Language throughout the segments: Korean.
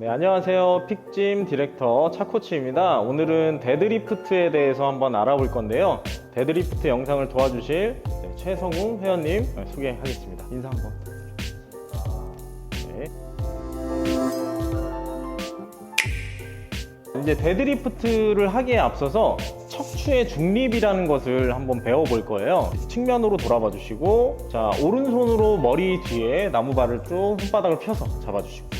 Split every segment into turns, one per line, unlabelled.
네, 안녕하세요. 픽짐 디렉터 차코치입니다. 오늘은 데드리프트에 대해서 한번 알아볼 건데요. 데드리프트 영상을 도와주실 최성웅 회원님 소개하겠습니다. 인사 한번. 네. 이제 데드리프트를 하기에 앞서서 척추의 중립이라는 것을 한번 배워볼 거예요. 측면으로 돌아봐 주시고, 자, 오른손으로 머리 뒤에 나무발을 쭉 손바닥을 펴서 잡아주시고,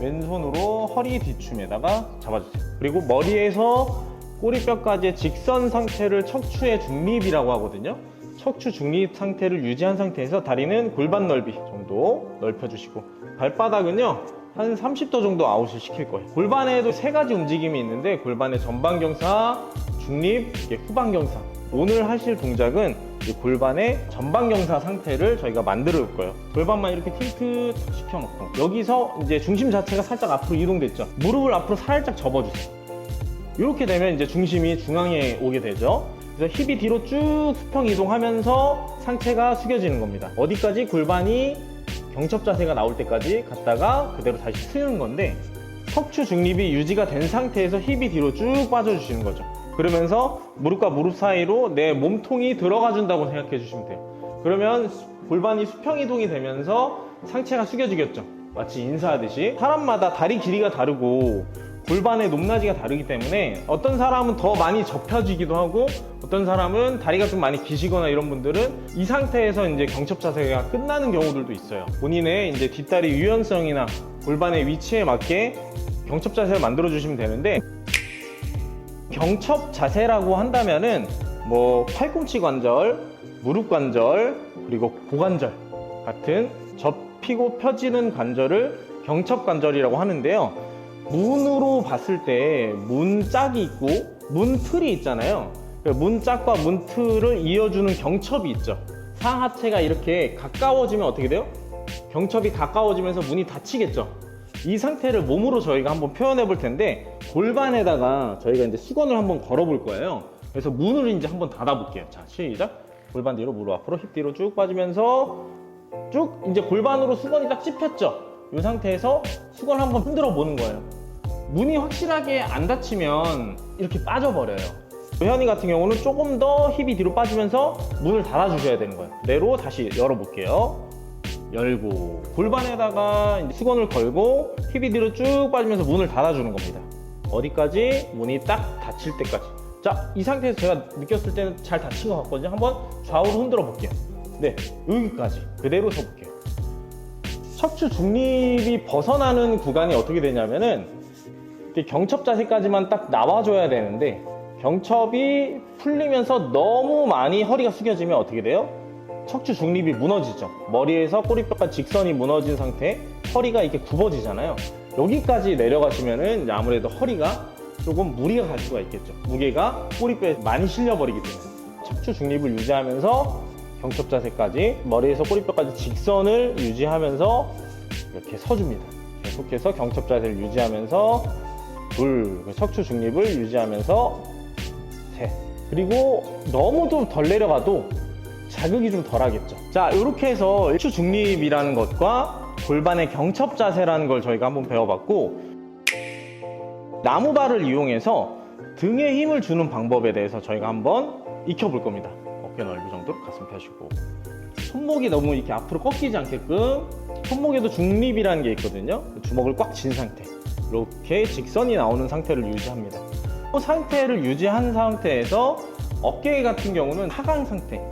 왼손으로 허리 뒤춤에다가 잡아주세요. 그리고 머리에서 꼬리뼈까지의 직선 상태를 척추의 중립이라고 하거든요. 척추 중립 상태를 유지한 상태에서 다리는 골반 넓이 정도 넓혀주시고, 발바닥은요 한 30도 정도 아웃을 시킬 거예요. 골반에도 세 가지 움직임이 있는데, 골반의 전방경사, 중립, 후방경사. 오늘 하실 동작은 골반의 전방경사 상태를 저희가 만들어 올 거예요. 골반만 이렇게 틸트 시켜놓고, 여기서 이제 중심 자체가 살짝 앞으로 이동됐죠. 무릎을 앞으로 살짝 접어주세요. 이렇게 되면 이제 중심이 중앙에 오게 되죠. 그래서 힙이 뒤로 쭉 수평 이동하면서 상체가 숙여지는 겁니다. 어디까지? 골반이 경첩 자세가 나올 때까지 갔다가 그대로 다시 쓰는 건데, 척추 중립이 유지가 된 상태에서 힙이 뒤로 쭉 빠져주시는 거죠. 그러면서 무릎과 무릎 사이로 내 몸통이 들어가 준다고 생각해 주시면 돼요. 그러면 골반이 수평 이동이 되면서 상체가 숙여지겠죠. 마치 인사하듯이. 사람마다 다리 길이가 다르고 골반의 높낮이가 다르기 때문에 어떤 사람은 더 많이 접혀지기도 하고, 어떤 사람은 다리가 좀 많이 기시거나 이런 분들은 이 상태에서 이제 경첩 자세가 끝나는 경우들도 있어요. 본인의 이제 뒷다리 유연성이나 골반의 위치에 맞게 경첩 자세를 만들어 주시면 되는데, 경첩 자세라고 한다면은 뭐 팔꿈치 관절, 무릎 관절, 그리고 고관절 같은 접히고 펴지는 관절을 경첩 관절이라고 하는데요. 문으로 봤을 때 문짝이 있고 문틀이 있잖아요. 문짝과 문틀을 이어주는 경첩이 있죠. 상하체가 이렇게 가까워지면 어떻게 돼요? 경첩이 가까워지면서 문이 닫히겠죠. 이 상태를 몸으로 저희가 한번 표현해 볼 텐데, 골반에다가 저희가 이제 수건을 한번 걸어 볼 거예요. 그래서 문을 이제 한번 닫아 볼게요. 자, 시작. 골반 뒤로, 무릎 앞으로, 힙 뒤로 쭉 빠지면서 쭉 이제 골반으로 수건이 딱 찝혔죠. 이 상태에서 수건을 한번 흔들어 보는 거예요. 문이 확실하게 안 닫히면 이렇게 빠져버려요. 회원이 같은 경우는 조금 더 힙이 뒤로 빠지면서 문을 닫아 주셔야 되는 거예요. 그대로 다시 열어 볼게요. 열고, 골반에다가 수건을 걸고 힙이 뒤로 쭉 빠지면서 문을 닫아주는 겁니다. 어디까지? 문이 딱 닫힐 때까지. 자, 이 상태에서 제가 느꼈을 때는 잘 닫힌 것 같거든요. 한번 좌우로 흔들어 볼게요. 네, 여기까지 그대로 서 볼게요. 척추 중립이 벗어나는 구간이 어떻게 되냐면은, 이렇게 경첩 자세까지만 딱 나와줘야 되는데, 경첩이 풀리면서 너무 많이 허리가 숙여지면 어떻게 돼요? 척추 중립이 무너지죠. 머리에서 꼬리뼈까지 직선이 무너진 상태, 허리가 이렇게 굽어지잖아요. 여기까지 내려가시면은 아무래도 허리가 조금 무리가 갈 수가 있겠죠. 무게가 꼬리뼈에 많이 실려버리기 때문에. 척추 중립을 유지하면서 경첩 자세까지, 머리에서 꼬리뼈까지 직선을 유지하면서 이렇게 서줍니다. 계속해서 경첩 자세를 유지하면서 둘, 척추 중립을 유지하면서 셋. 그리고 너무 좀 덜 내려가도 자극이 좀 덜하겠죠. 자, 이렇게 해서 척추 중립이라는 것과 골반의 경첩 자세라는 걸 저희가 한번 배워봤고, 나무발을 이용해서 등에 힘을 주는 방법에 대해서 저희가 한번 익혀볼 겁니다. 어깨 넓이 정도로 가슴 펴시고, 손목이 너무 이렇게 앞으로 꺾이지 않게끔 손목에도 중립이라는 게 있거든요. 주먹을 꽉 쥔 상태, 이렇게 직선이 나오는 상태를 유지합니다. 그 상태를 유지한 상태에서 어깨 같은 경우는 하강 상태,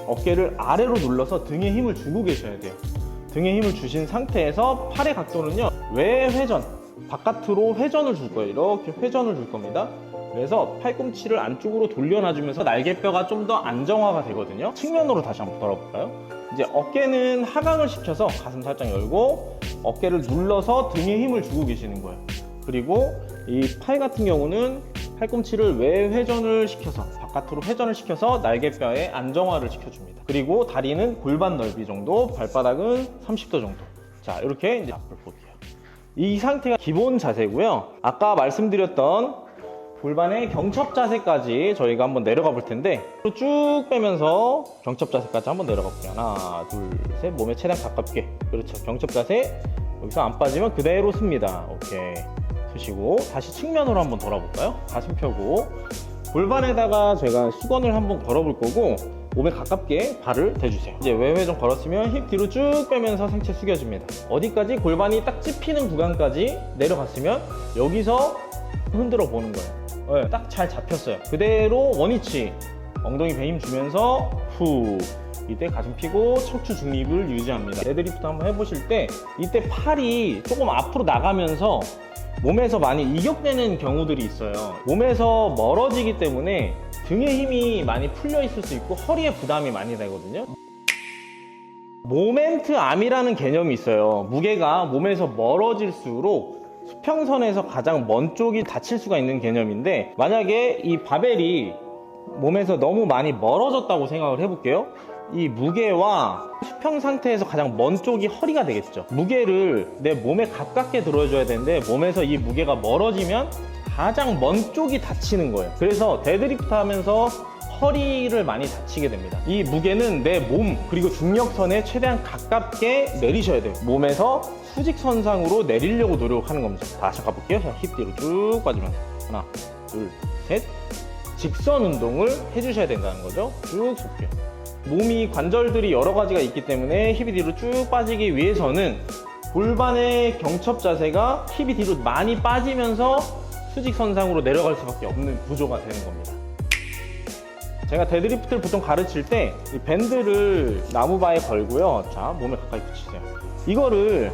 어깨를 아래로 눌러서 등에 힘을 주고 계셔야 돼요. 등에 힘을 주신 상태에서 팔의 각도는요, 외회전, 바깥으로 회전을 줄 거예요. 이렇게 회전을 줄 겁니다. 그래서 팔꿈치를 안쪽으로 돌려놔주면서 날개뼈가 좀 더 안정화가 되거든요. 측면으로 다시 한번 돌아볼까요? 이제 어깨는 하강을 시켜서 가슴 살짝 열고 어깨를 눌러서 등에 힘을 주고 계시는 거예요. 그리고 이 팔 같은 경우는 팔꿈치를 외회전을 시켜서, 바깥으로 회전을 시켜서 날개뼈의 안정화를 시켜줍니다. 그리고 다리는 골반 넓이 정도, 발바닥은 30도 정도. 자, 이렇게 이제 앞을 볼게요. 이 상태가 기본 자세고요. 아까 말씀드렸던 골반의 경첩 자세까지 저희가 한번 내려가 볼 텐데, 쭉 빼면서 경첩 자세까지 한번 내려가 볼게요. 하나, 둘, 셋. 몸에 최대한 가깝게. 그렇죠. 경첩 자세. 여기서 안 빠지면 그대로 씁니다. 오케이. 쓰시고 다시 측면으로 한번 돌아볼까요? 가슴 펴고 골반에다가 제가 수건을 한번 걸어볼 거고 몸에 가깝게 발을 대주세요. 이제 외회전 걸었으면 힙 뒤로 쭉 빼면서 상체 숙여줍니다. 어디까지? 골반이 딱 찝히는 구간까지 내려갔으면 여기서 흔들어 보는 거예요. 네, 딱 잘 잡혔어요. 그대로 원위치 엉덩이 배 힘 주면서 후, 이때 가슴 펴고 척추 중립을 유지합니다. 데드리프트 한번 해보실 때 이때 팔이 조금 앞으로 나가면서 몸에서 많이 이격되는 경우들이 있어요. 몸에서 멀어지기 때문에 등에 힘이 많이 풀려 있을 수 있고 허리에 부담이 많이 되거든요. 모멘트 암이라는 개념이 있어요. 무게가 몸에서 멀어질수록 수평선에서 가장 먼 쪽이 다칠 수가 있는 개념인데, 만약에 이 바벨이 몸에서 너무 많이 멀어졌다고 생각을 해볼게요. 이 무게와 수평 상태에서 가장 먼 쪽이 허리가 되겠죠. 무게를 내 몸에 가깝게 들어줘야 되는데 몸에서 이 무게가 멀어지면 가장 먼 쪽이 다치는 거예요. 그래서 데드리프트 하면서 허리를 많이 다치게 됩니다. 이 무게는 내 몸 그리고 중력선에 최대한 가깝게 내리셔야 돼요. 몸에서 수직선상으로 내리려고 노력하는 겁니다. 다시 가볼게요. 자, 힙 뒤로 쭉 빠지면서 하나, 둘, 셋. 직선 운동을 해주셔야 된다는 거죠. 쭉 솟게요. 몸이 관절들이 여러 가지가 있기 때문에 힙이 뒤로 쭉 빠지기 위해서는 골반의 경첩 자세가 힙이 뒤로 많이 빠지면서 수직선상으로 내려갈 수밖에 없는 구조가 되는 겁니다. 제가 데드리프트를 보통 가르칠 때 이 밴드를 나무바에 걸고요. 자, 몸에 가까이 붙이세요. 이거를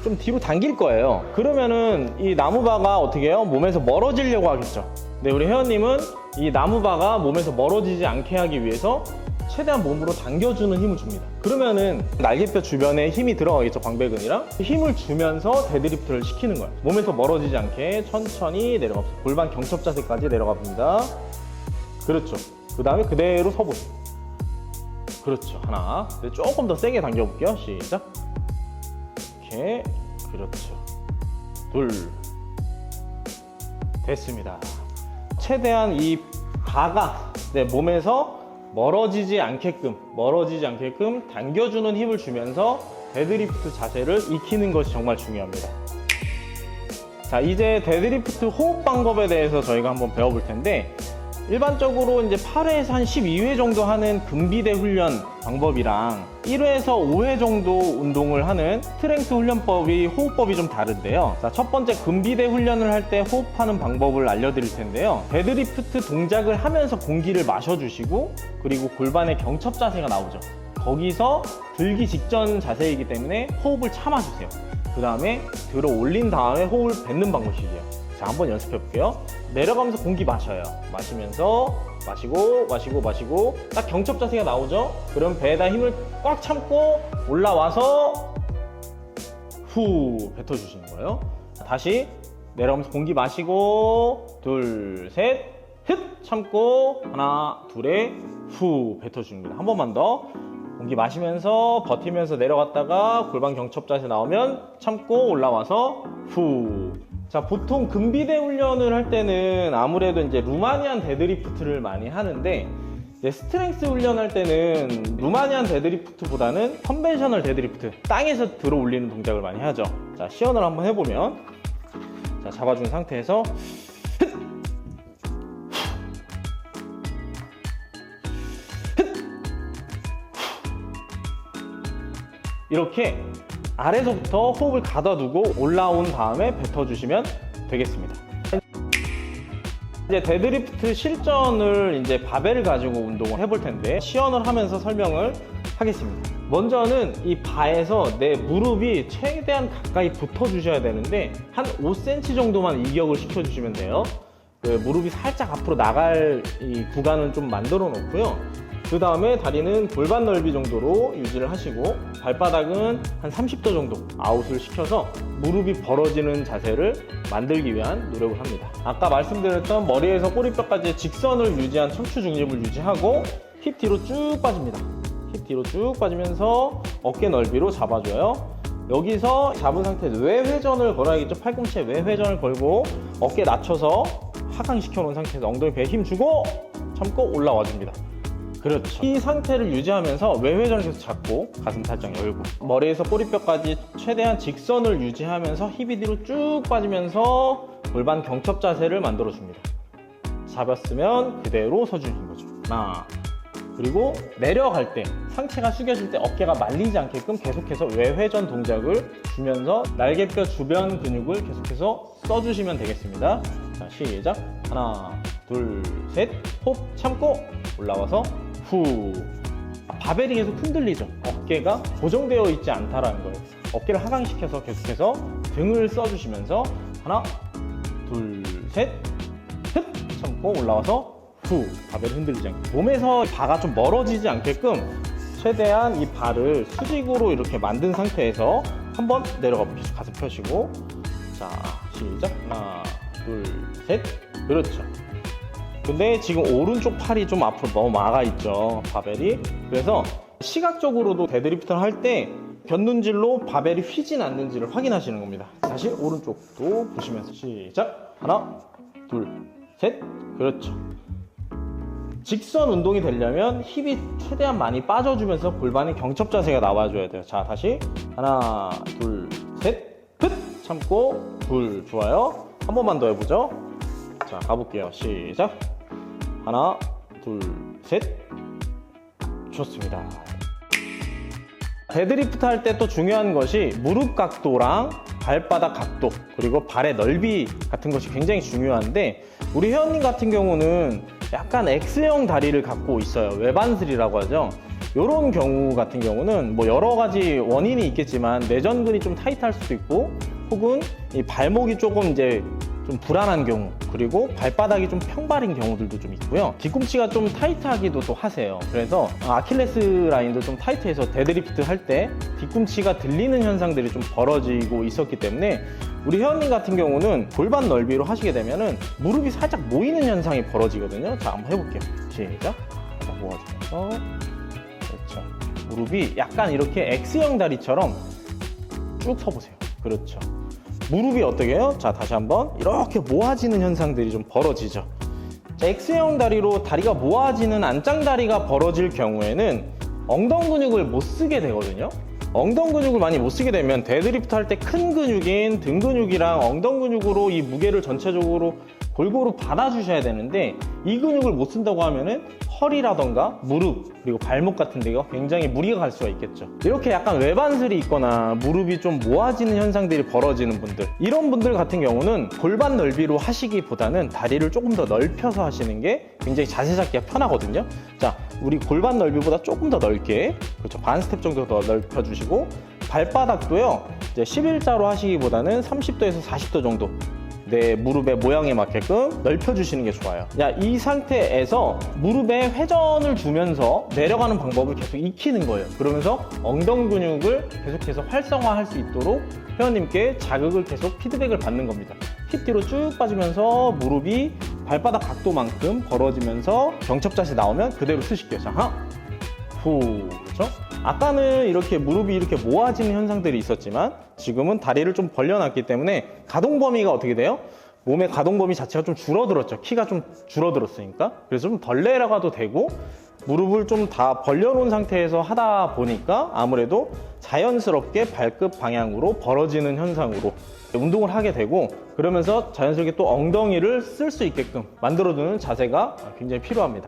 좀 뒤로 당길 거예요. 그러면은 이 나무바가 어떻게 해요? 몸에서 멀어지려고 하겠죠. 네, 우리 회원님은 이 나무바가 몸에서 멀어지지 않게 하기 위해서 최대한 몸으로 당겨주는 힘을 줍니다. 그러면은 날개뼈 주변에 힘이 들어가겠죠. 광배근이랑 힘을 주면서 데드리프트를 시키는 거예요. 몸에서 멀어지지 않게 천천히 내려갑니다. 골반 경첩 자세까지 내려가 봅니다. 그렇죠. 그 다음에 그대로 서보세요. 그렇죠. 하나. 조금 더 세게 당겨볼게요. 시작. 이렇게. 그렇죠. 둘. 됐습니다. 최대한 이 바가 내 몸에서 멀어지지 않게끔 당겨주는 힘을 주면서 데드리프트 자세를 익히는 것이 정말 중요합니다. 자, 이제 데드리프트 호흡 방법에 대해서 저희가 한번 배워볼 텐데, 일반적으로 이제 8회에서 한 12회 정도 하는 근비대 훈련 방법이랑 1회에서 5회 정도 운동을 하는 스트렝스 훈련법이 호흡법이 좀 다른데요. 자, 첫 번째 근비대 훈련을 할 때 호흡하는 방법을 알려드릴 텐데요. 데드리프트 동작을 하면서 공기를 마셔주시고, 그리고 골반의 경첩 자세가 나오죠. 거기서 들기 직전 자세이기 때문에 호흡을 참아주세요. 그 다음에 들어 올린 다음에 호흡을 뱉는 방법이에요. 자, 한번 연습해 볼게요. 내려가면서 공기 마셔요. 마시면서 마시고 딱 경첩 자세가 나오죠. 그럼 배에다 힘을 꽉 참고 올라와서 후 뱉어주시는 거예요. 다시 내려가면서 공기 마시고 둘, 셋, 흡 참고 하나, 둘에 후 뱉어줍니다. 한 번만 더. 공기 마시면서 버티면서 내려갔다가 골반 경첩 자세 나오면 참고 올라와서 후. 자, 보통 근비대 훈련을 할 때는 아무래도 이제 루마니안 데드리프트를 많이 하는데, 이제 스트렝스 훈련할 때는 루마니안 데드리프트보다는 컨벤셔널 데드리프트, 땅에서 들어 올리는 동작을 많이 하죠. 자, 시연을 한번 해보면, 자, 잡아준 상태에서 이렇게 아래서부터 호흡을 가둬두고 올라온 다음에 뱉어주시면 되겠습니다. 이제 데드리프트 실전을 이제 바벨을 가지고 운동을 해볼 텐데, 시연을 하면서 설명을 하겠습니다. 먼저는 이 바에서 내 무릎이 최대한 가까이 붙어주셔야 되는데, 한 5cm 정도만 이격을 시켜주시면 돼요. 그 무릎이 살짝 앞으로 나갈 이 구간은 좀 만들어 놓고요. 그 다음에 다리는 골반 넓이 정도로 유지를 하시고, 발바닥은 한 30도 정도 아웃을 시켜서 무릎이 벌어지는 자세를 만들기 위한 노력을 합니다. 아까 말씀드렸던 머리에서 꼬리뼈까지 직선을 유지한 척추 중립을 유지하고 힙 뒤로 쭉 빠집니다. 힙 뒤로 쭉 빠지면서 어깨 넓이로 잡아줘요. 여기서 잡은 상태에서 외회전을 걸어야겠죠. 팔꿈치에 외회전을 걸고 어깨 낮춰서 하강시켜 놓은 상태에서 엉덩이 배에 힘 주고 참고 올라와 줍니다. 그렇죠. 이 상태를 유지하면서 외회전을 계속 잡고 가슴 살짝 열고 머리에서 꼬리뼈까지 최대한 직선을 유지하면서 힙이 뒤로 쭉 빠지면서 골반 경첩 자세를 만들어 줍니다. 잡았으면 그대로 서주는 거죠. 하나, 그리고 내려갈 때 상체가 숙여질 때 어깨가 말리지 않게끔 계속해서 외회전 동작을 주면서 날개뼈 주변 근육을 계속해서 써주시면 되겠습니다. 자, 시작. 하나, 둘, 셋. 호흡 참고 올라와서 후. 바벨이 계속 흔들리죠. 어깨가 고정되어 있지 않다라는 거예요. 어깨를 하강시켜서 계속해서 등을 써주시면서 하나, 둘, 셋. 흡 참고 올라와서 후. 바벨을 흔들리지 않게 몸에서 바가 좀 멀어지지 않게끔 최대한 이 발을 수직으로 이렇게 만든 상태에서 한번 내려가 보시죠. 가슴 펴시고 자 시작. 하나, 둘, 셋. 그렇죠. 근데 지금 오른쪽 팔이 좀 앞으로 너무 막아 있죠, 바벨이. 그래서 시각적으로도 데드리프트를 할 때 견눈질로 바벨이 휘진 않는지를 확인하시는 겁니다. 다시 오른쪽도 보시면서 시작. 하나, 둘, 셋. 그렇죠. 직선 운동이 되려면 힙이 최대한 많이 빠져주면서 골반의 경첩 자세가 나와줘야 돼요. 자, 다시 하나, 둘, 셋. 흡 참고 둘. 좋아요. 한 번만 더 해보죠. 자, 가볼게요. 시작. 하나, 둘, 셋. 좋습니다. 데드리프트 할 때 또 중요한 것이 무릎 각도랑 발바닥 각도 그리고 발의 넓이 같은 것이 굉장히 중요한데 우리 회원님 같은 경우는 약간 X형 다리를 갖고 있어요. 외반슬이라고 하죠. 이런 경우 같은 경우는 뭐 여러 가지 원인이 있겠지만 내전근이 좀 타이트할 수도 있고 혹은 이 발목이 조금 이제 좀 불안한 경우 그리고 발바닥이 좀 평발인 경우들도 좀 있고요. 뒤꿈치가 좀 타이트하기도 또 하세요. 그래서 아킬레스 라인도 좀 타이트해서 데드리프트 할 때 뒤꿈치가 들리는 현상들이 좀 벌어지고 있었기 때문에 우리 회원님 같은 경우는 골반 넓이로 하시게 되면은 무릎이 살짝 모이는 현상이 벌어지거든요. 자, 한번 해볼게요. 시작. 자, 모아주면서 그렇죠. 무릎이 약간 이렇게 X형 다리처럼 쭉 서보세요. 그렇죠. 무릎이 어떻게 해요? 자, 다시 한번 이렇게 모아지는 현상들이 좀 벌어지죠. 자, X형 다리로 다리가 모아지는 안짱다리가 벌어질 경우에는 엉덩 근육을 못 쓰게 되거든요. 엉덩 근육을 많이 못 쓰게 되면 데드리프트 할 때 큰 근육인 등 근육이랑 엉덩 근육으로 이 무게를 전체적으로 골고루 받아주셔야 되는데 이 근육을 못 쓴다고 하면은 허리라던가 무릎 그리고 발목 같은 데가 굉장히 무리가 갈 수가 있겠죠. 이렇게 약간 외반슬이 있거나 무릎이 좀 모아지는 현상들이 벌어지는 분들 이런 분들 같은 경우는 골반 넓이로 하시기보다는 다리를 조금 더 넓혀서 하시는 게 굉장히 자세 잡기가 편하거든요. 자, 우리 골반 넓이보다 조금 더 넓게 그렇죠. 반 스텝 정도 더 넓혀주시고 발바닥도요 이제 11자로 하시기보다는 30도에서 40도 정도 내 무릎의 모양에 맞게끔 넓혀주시는 게 좋아요. 야, 이 상태에서 무릎에 회전을 주면서 내려가는 방법을 계속 익히는 거예요. 그러면서 엉덩이 근육을 계속해서 활성화할 수 있도록 회원님께 자극을 계속 피드백을 받는 겁니다. 힙 뒤로 쭉 빠지면서 무릎이 발바닥 각도만큼 벌어지면서 경첩 자세 나오면 그대로 쓰실게요. 자, 하나, 후, 그렇죠? 아까는 이렇게 무릎이 이렇게 모아지는 현상들이 있었지만 지금은 다리를 좀 벌려놨기 때문에 가동 범위가 어떻게 돼요? 몸의 가동 범위 자체가 좀 줄어들었죠. 키가 좀 줄어들었으니까. 그래서 좀 덜 내려가도 되고 무릎을 좀 다 벌려놓은 상태에서 하다 보니까 아무래도 자연스럽게 발끝 방향으로 벌어지는 현상으로 운동을 하게 되고 그러면서 자연스럽게 또 엉덩이를 쓸 수 있게끔 만들어두는 자세가 굉장히 필요합니다.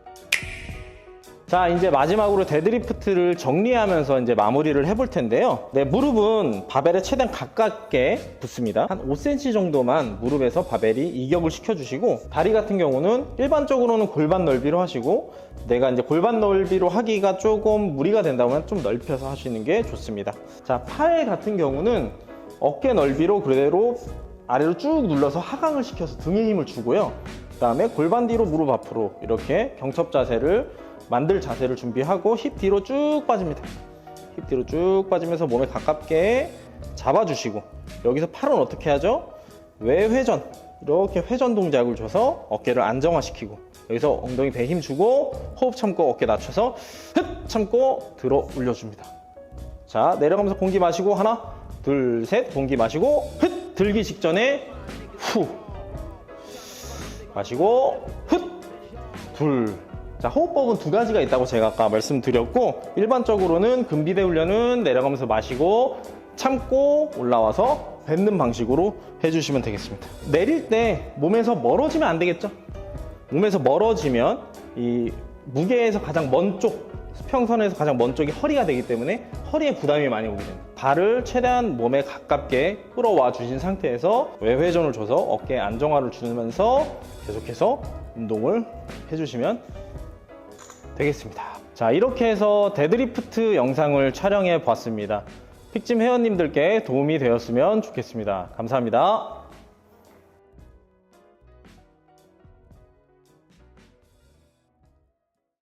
자, 이제 마지막으로 데드리프트를 정리하면서 이제 마무리를 해볼 텐데요. 네, 무릎은 바벨에 최대한 가깝게 붙습니다. 한 5cm 정도만 무릎에서 바벨이 이격을 시켜주시고 다리 같은 경우는 일반적으로는 골반 넓이로 하시고 내가 이제 골반 넓이로 하기가 조금 무리가 된다면 좀 넓혀서 하시는 게 좋습니다. 자, 팔 같은 경우는 어깨 넓이로 그대로 아래로 쭉 눌러서 하강을 시켜서 등에 힘을 주고요. 그 다음에 골반 뒤로 무릎 앞으로 이렇게 경첩 자세를 만들 자세를 준비하고 힙 뒤로 쭉 빠집니다. 힙 뒤로 쭉 빠지면서 몸에 가깝게 잡아주시고 여기서 팔은 어떻게 하죠? 외회전 이렇게 회전 동작을 줘서 어깨를 안정화시키고 여기서 엉덩이 배 힘 주고 호흡 참고 어깨 낮춰서 흡 참고 들어 올려줍니다. 자, 내려가면서 공기 마시고 하나 둘 셋 공기 마시고 흡 들기 직전에 후 마시고 흡 둘 자, 호흡법은 두 가지가 있다고 제가 아까 말씀드렸고, 일반적으로는 금비대 훈련은 내려가면서 마시고 참고 올라와서 뱉는 방식으로 해주시면 되겠습니다. 내릴 때 몸에서 멀어지면 안 되겠죠? 몸에서 멀어지면 이 무게에서 가장 먼 쪽, 수평선에서 가장 먼 쪽이 허리가 되기 때문에 허리에 부담이 많이 오게 됩니다. 발을 최대한 몸에 가깝게 끌어와 주신 상태에서 외회전을 줘서 어깨에 안정화를 주면서 계속해서 운동을 해주시면 되겠습니다. 자, 이렇게 해서 데드리프트 영상을 촬영해 봤습니다. 픽짐 회원님들께 도움이 되었으면 좋겠습니다. 감사합니다.